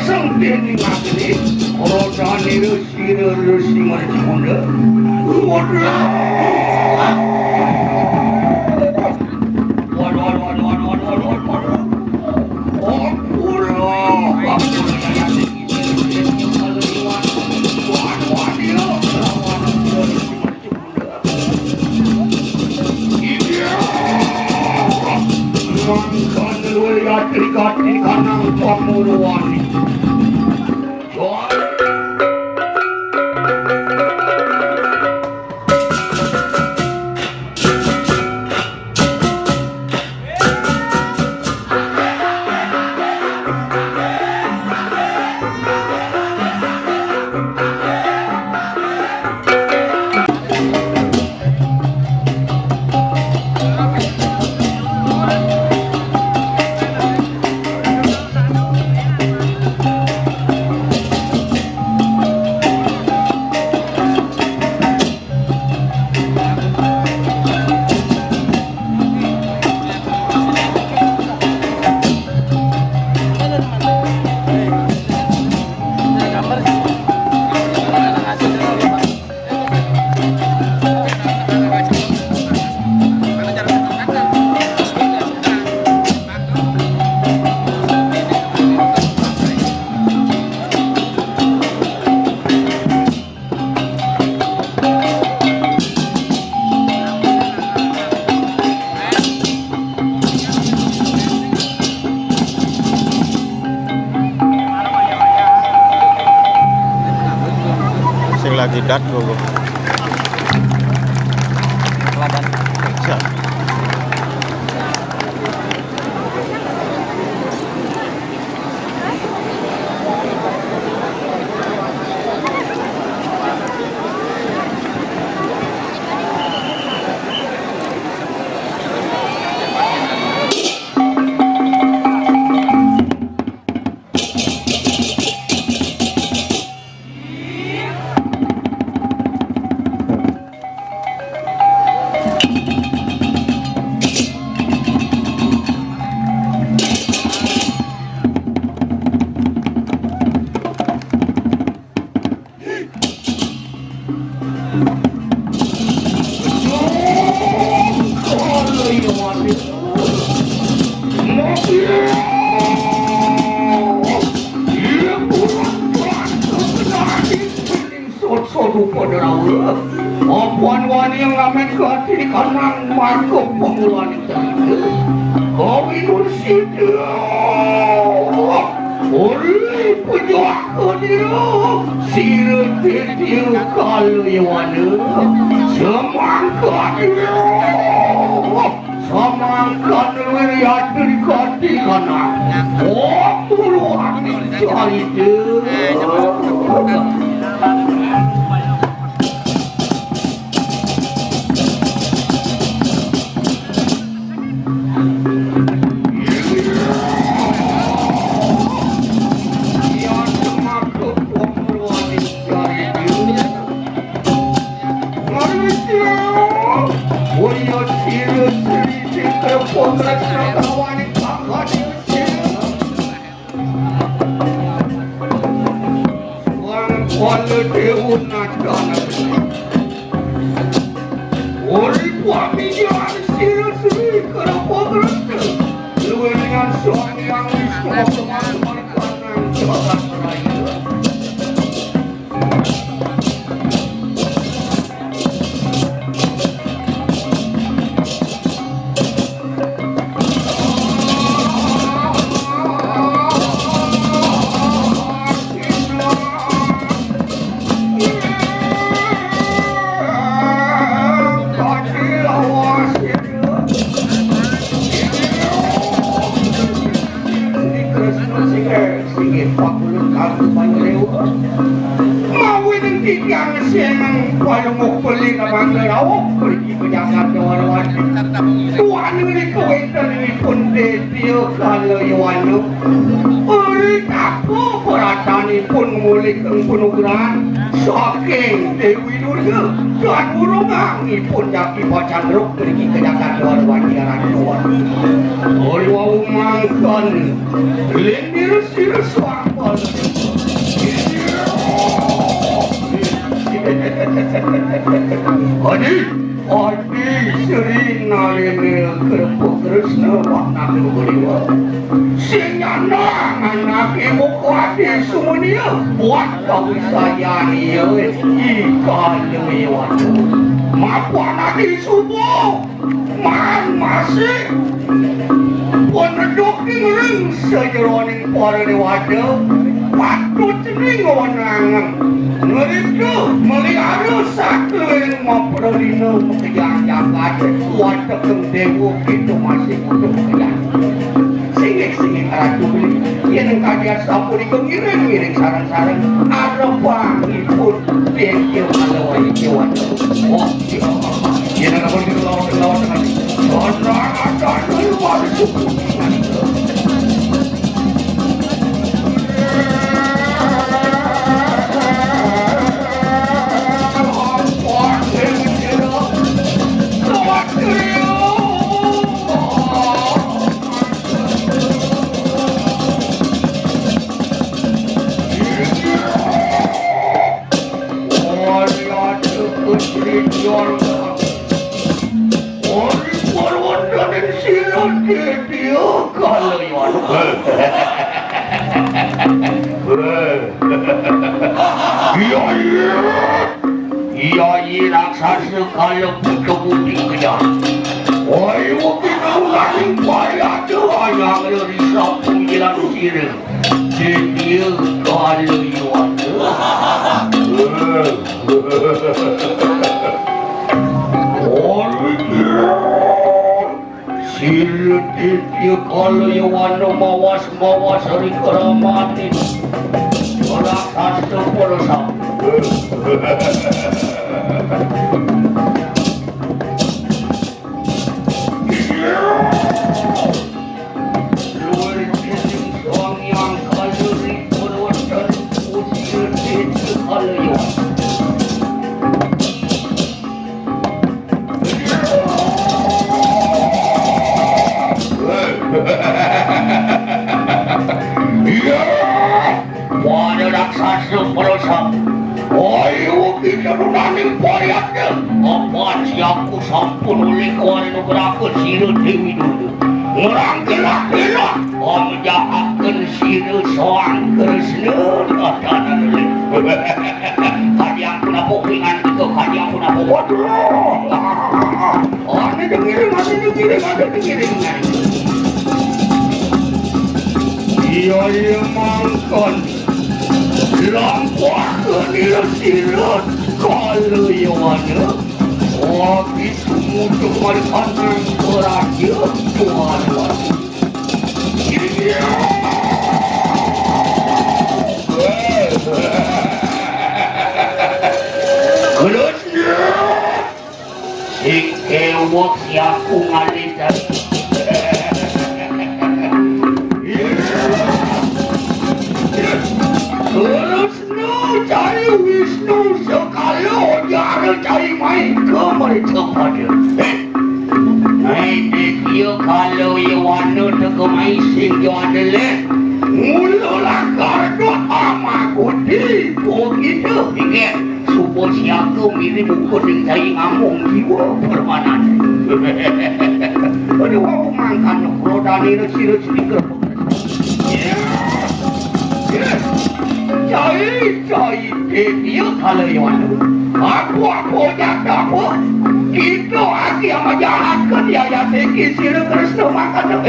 sempit ngageni orotane resi marjuna Trikati kanang pamuruani. Lagi dat dulu. Puan wani yang ngamen kati kanang marko pengulan itu kau inun situ oleh pejuang kodiru sirut titiu kalau iwana semangka diru semangka diru yakin kati kanang puluhan cari itu Kalau pun memulihkan penugaran saking Dewi Durga dan urungangi pun jaki bacan ruk pergi ke jalan luar wajiran luar Oriwa umangkan lendir sir suapal Adi sering nalini kerupuk Krishna wakna keberiwa Senyanang anak ibu kuati semuanya buat kau sayani ikan lewat Mapa nanti subuh man masih Penduduk ring sejeroning para dewata patut ning wanang Mereka melihara satu yang memperoleh pekerjaan jagat watak dewa itu masih untuk pekerjaan singit-singit ratu beli yang kajian sapu di kengiring-ngiring sarang-sarang ada panggil pun dia malawai kewan oh dia nak pergi ke laut dengan orang-orang luar suku Iya raksasa kalau berkebudi kerja. Oi, waktu kau nanti payah tu yang risau jalan sini. Dia kalau iwan. Sila dia kalau iwan mawas hari keramatin. Raksasa perasa. Raksasa perasa. Ayo kita nunangin payahnya. Apa siapku sampun oleh kawan nugrakan sirah Dewi dulu. Orang gelak-gelak. Menjahatkan sirah soang Krishna. Ada dulu. Kadiang pun apa pingan itu. Kadiang pun apa. Waduh. Ada dengiring. Iya mangkan. Lampuan sirah kalau iwana Wagi semua kembalikan beraja tuan-tuan Kerana si kewak siaku ngalitan cari Wisnu sekali jangan cari main ke mereka pada dia kalau Iwana teka main sing dia adalah mulalah karena amakuti begitu ingat supaya siapa mirip buku yang saya ngamung jiwa permanen aduh aku makan roda ni resi-resi kerap Cai dia kalau yang aku jatuh apa kita asyik menjahatkan dia yang teki sirah Krishna makan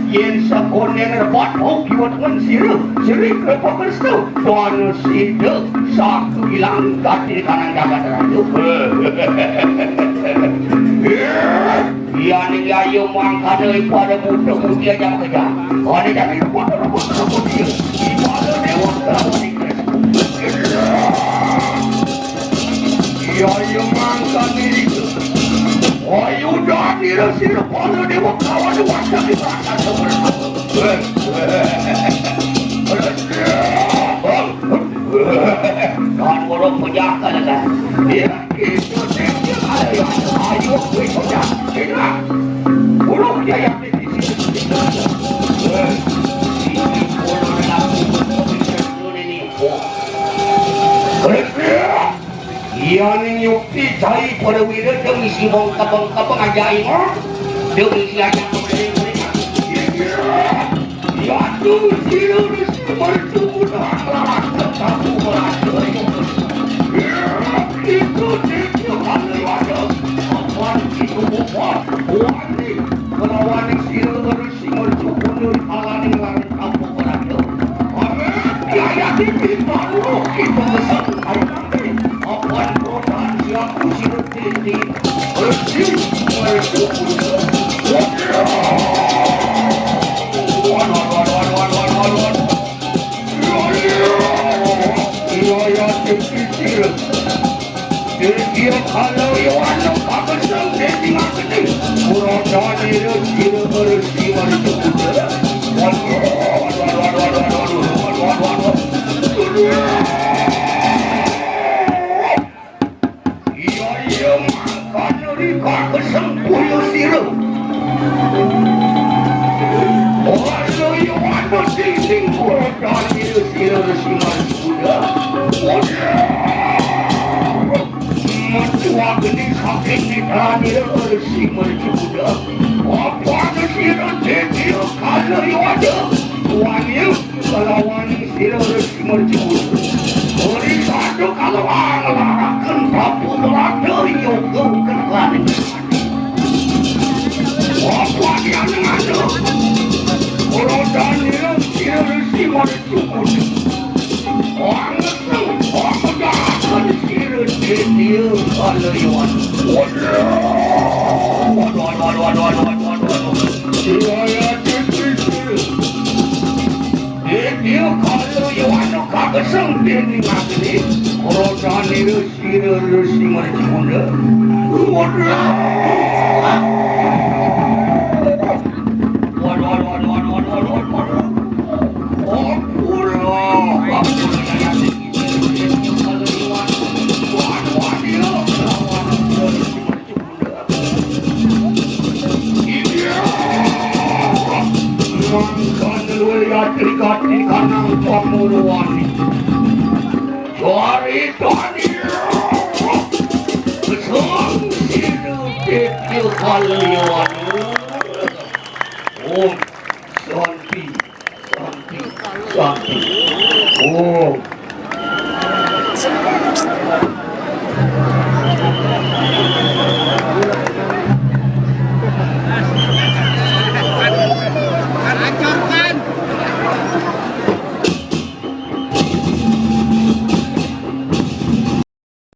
yang sekonen rebat buat dengan sirah kerapa Krishna dan sirah saku hilang kaki kanan jaga teraju dia ni ayo mangkat daripada muda-muda yang kerja ada jangan rebut dia ibadah dewa terlalu ayo mangkat diri ayo dah sirah pada dewa kawan wajah di belakang orang penjaga lah. Ya, itu dia ada yang ayo kita jangan. Orang dia yang di sini. Ini orang lelaki berkomunikasi ini. Yang nyukti cai pada wira demi si bangka-bangka pengajain demi si aja mereka ya tu siru si mertu dah lama kamu merasa itu dia kalau ada apa itu buat wani melawan siru si mertu pun alani lawan kamu merasa ya ya di baru kita besar Apan program siap usir titi bersih merdu ya kecil dia kalau yang bagus sendiri ngerti kurang jadi dia bersih merdu Kesempuyo siru Walau yang ada dinding kodan siru siman kuda Mentua geni sakit di tanir siman kuda Apa ada siru dinding kalau yang ada Wanil kalau wanil siru siman kuda Ori satu kalau anglakan tapu melada yoga kelan apa dia mengadu? Orang Daniel tidak simak cukup. Orang itu, orang dah akan sirat dia kalau yang Saya terkejut. Dia kalau yang kagak sempit ni macam orang Daniel sirat simak cukup. Terikat di kanan pamuruan Jari tani Besang hidup itu kalian Om Santi Santi Santi Om